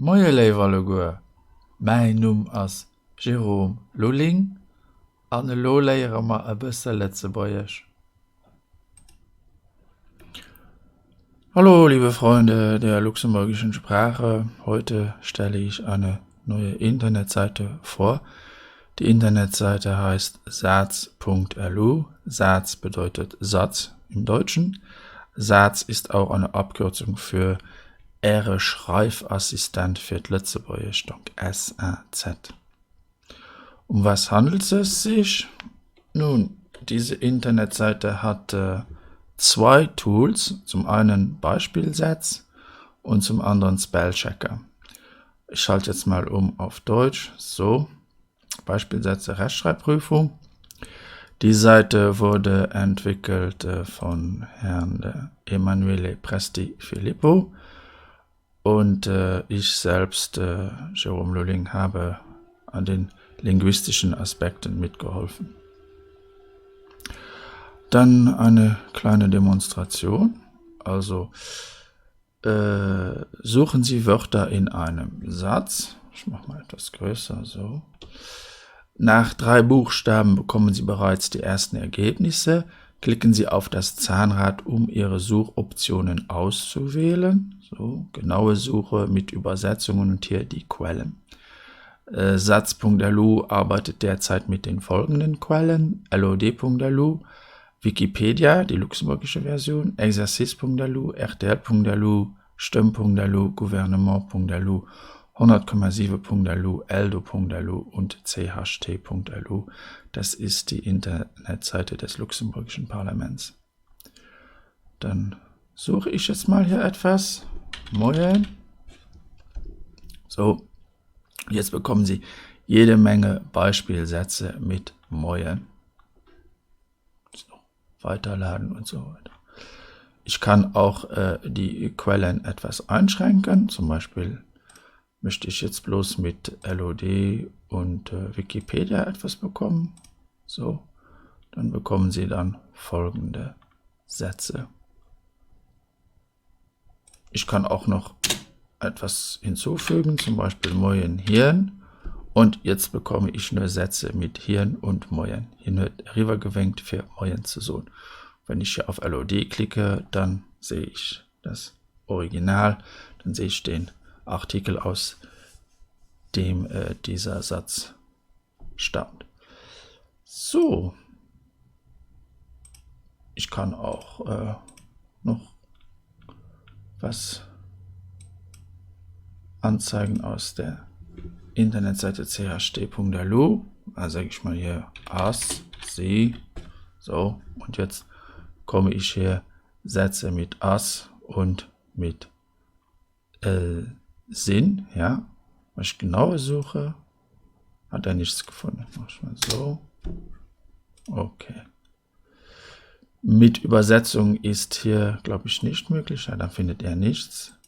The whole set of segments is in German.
Moie Leiwerle goer. Mei Numm ass Jerome Lulling an e Loléiere ma e bësse Letzebäierch. Hallo, liebe Freunde der luxemburgischen Sprache. Heute stelle ich eine neue Internetseite vor. Die Internetseite heißt Satz.lu. Satz bedeutet Satz im Deutschen. Satz ist auch eine Abkürzung für Schreifassistent für Letzebäuerisch, donc SAZ. Um was handelt es sich? Nun, diese Internetseite hat zwei Tools, zum einen Beispielsatz und zum anderen Spellchecker. Ich schalte jetzt mal um auf Deutsch. So, Beispielsätze Rechtschreibprüfung. Die Seite wurde entwickelt von Herrn Emanuele Presti Filippo und ich selbst, Jerome Lulling, habe an den linguistischen Aspekten mitgeholfen. Dann eine kleine Demonstration. Also suchen Sie Wörter in einem Satz. Ich mache mal etwas größer, so. Nach 3 Buchstaben bekommen Sie bereits die ersten Ergebnisse. Klicken Sie auf das Zahnrad, um Ihre Suchoptionen auszuwählen. So, genaue Suche mit Übersetzungen und hier die Quellen. Satz.lu arbeitet derzeit mit den folgenden Quellen: LOD.lu, Wikipedia, die luxemburgische Version, Exercice.lu, RTL.lu, Stimm.lu, Gouvernement.lu, 100,7.lu, Eldo.lu und CHT.lu. Das ist die Internetseite des luxemburgischen Parlaments. Dann suche ich jetzt mal hier etwas. Moin. So, jetzt bekommen Sie jede Menge Beispielsätze mit Moin. So, weiterladen und so weiter. Ich kann auch die Quellen etwas einschränken. Zum Beispiel möchte ich jetzt bloß mit LOD und Wikipedia etwas bekommen. So, dann bekommen Sie dann folgende Sätze. Ich kann auch noch etwas hinzufügen, zum Beispiel Moin Hirn. Und jetzt bekomme ich nur Sätze mit Hirn und Moin. Hier wird rübergewenkt für Moin zu so. Wenn ich hier auf LOD klicke, dann sehe ich das Original, dann sehe ich den Artikel, aus dem dieser Satz stammt. So, ich kann auch noch was anzeigen aus der Internetseite CHT.lu. Also sage ich mal hier as, sie, so, und jetzt komme ich hier Sätze mit as und mit Sinn, ja. Was ich genauer suche, hat er nichts gefunden. Mach ich mal so. Okay. Mit Übersetzung ist hier, glaube ich, nicht möglich. Ja, da findet er nichts.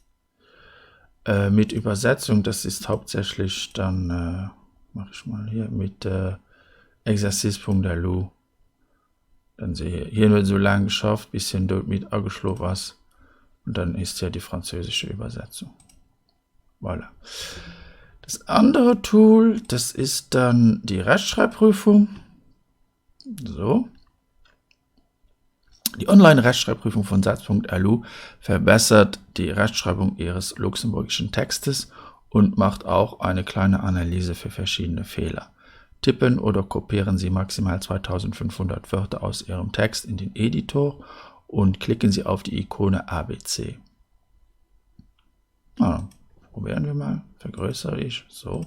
Mit Übersetzung, das ist hauptsächlich dann, mache ich mal hier, mit Exercice.lu. Dann sehe ich, hier wird so lange geschafft, bisschen dort mit angeschlagen was. Und dann ist ja die französische Übersetzung. Voilà. Das andere Tool, das ist dann die Rechtschreibprüfung. So. Die Online-Rechtschreibprüfung von Satz.lu verbessert die Rechtschreibung Ihres luxemburgischen Textes und macht auch eine kleine Analyse für verschiedene Fehler. Tippen oder kopieren Sie maximal 2500 Wörter aus Ihrem Text in den Editor und klicken Sie auf die Ikone ABC. Ah, probieren wir mal. Vergrößere ich. So.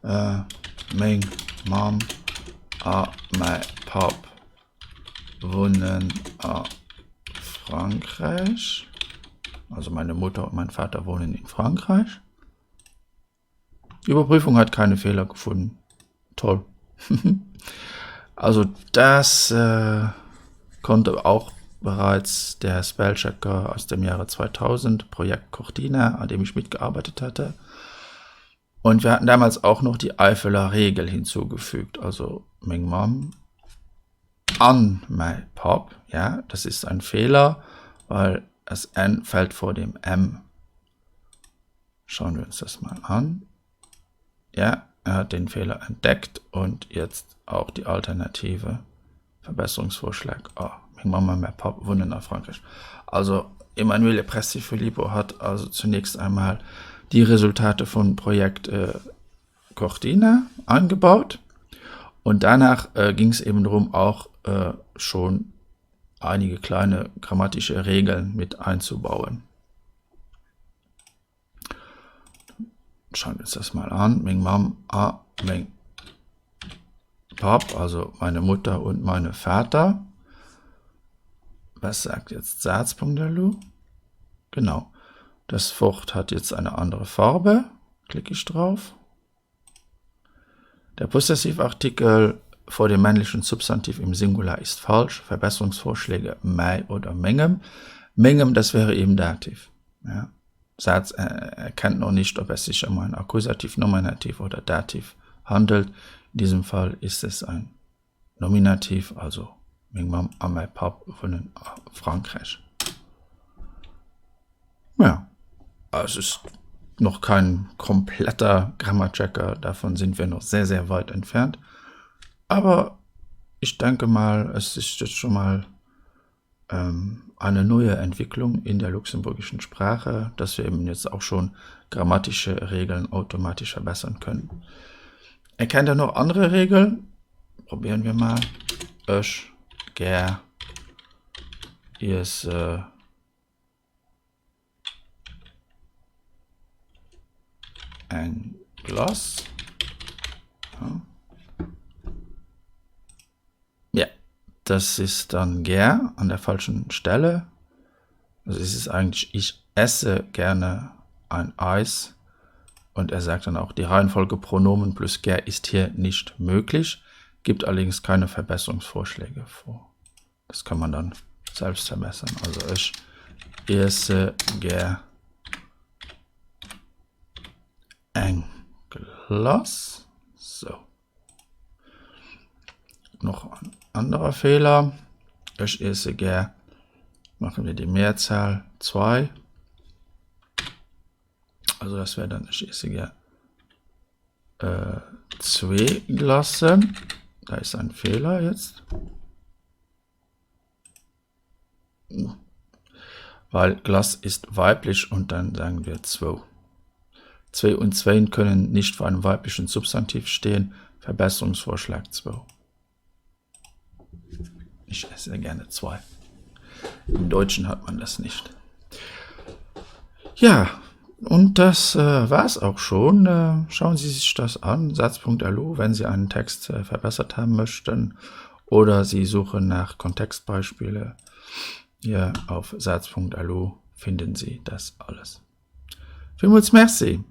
Mein Mom, my Pop wohnen in Frankreich. Also meine Mutter und mein Vater wohnen in Frankreich. Die Überprüfung hat keine Fehler gefunden. Toll. Also das konnte auch bereits der Spellchecker aus dem Jahre 2000, Projekt Cortina, an dem ich mitgearbeitet hatte. Und wir hatten damals auch noch die Eifeler Regel hinzugefügt. Also Ming Mom an my Pop, ja, das ist ein Fehler, weil das N fällt vor dem M. Schauen wir uns das mal an. Ja, er hat den Fehler entdeckt und jetzt auch die alternative Verbesserungsvorschlag. Oh, Mama, mein Papa wohnen nach Frankreich. Also Emanuele Presti-Filippo hat also zunächst einmal die Resultate von Projekt Cortina eingebaut und danach ging es eben darum, auch schon einige kleine grammatische Regeln mit einzubauen. Schauen wir uns das mal an. Ming Mam, Ming Pap, also meine Mutter und meine Vater. Was sagt jetzt Satz.lu? Genau. Das Wort hat jetzt eine andere Farbe. Klicke ich drauf. Der Possessivartikel vor dem männlichen Substantiv im Singular ist falsch. Verbesserungsvorschläge mei oder mengem. Mengem, das wäre eben Dativ. Ja. Satz erkennt noch nicht, ob es sich um ein Akkusativ, Nominativ oder Dativ handelt. In diesem Fall ist es ein Nominativ, also Ming Mam an mein Pap von Frankreich. Ja, es ist noch kein kompletter Grammarchecker, davon sind wir noch sehr, sehr weit entfernt. Aber ich denke mal, es ist jetzt schon mal eine neue Entwicklung in der luxemburgischen Sprache, dass wir eben jetzt auch schon grammatische Regeln automatisch verbessern können. Erkennt ihr noch andere Regeln? Probieren wir mal. Ich, ger, ist ein Glas. Ja, das ist dann ger an der falschen Stelle. Also es ist eigentlich, ich esse gerne ein Eis. Und er sagt dann auch, die Reihenfolge Pronomen plus ger ist hier nicht möglich, gibt allerdings keine Verbesserungsvorschläge vor. Das kann man dann selbst verbessern. Also ich esse ger ein Glas. So. Noch ein anderer Fehler. Ich esse ger, machen wir die Mehrzahl 2. Also das wäre dann, ich esse ger 2 Glasse. Da ist ein Fehler jetzt. Weil Glas ist weiblich und dann sagen wir 2. 2 und 2 können nicht vor einem weiblichen Substantiv stehen. Verbesserungsvorschlag 2. Ich esse gerne 2. Im Deutschen hat man das nicht. Ja, und das war's auch schon. Schauen Sie sich das an, Satz.lu, wenn Sie einen Text verbessert haben möchten. Oder Sie suchen nach Kontextbeispiele. Hier auf Satz.lu finden Sie das alles. Vielmals merci.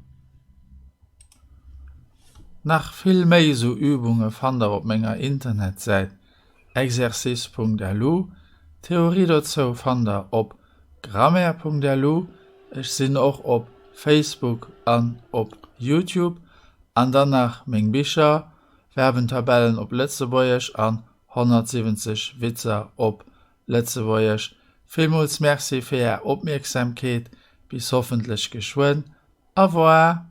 Nach viel mehr so Übungen fand ihr auf meiner Internetseite exercice.lu. Theorie dazu fand ihr auf grammaire.lu. Ich bin auch auf Facebook und auf YouTube. Und danach mein Bücher, Verbentabellen auf Letzteburgisch und 170 Witze auf Letzteburgisch. Vielmals merci für Ihre Aufmerksamkeit. Bis hoffentlich geschwind. Au revoir.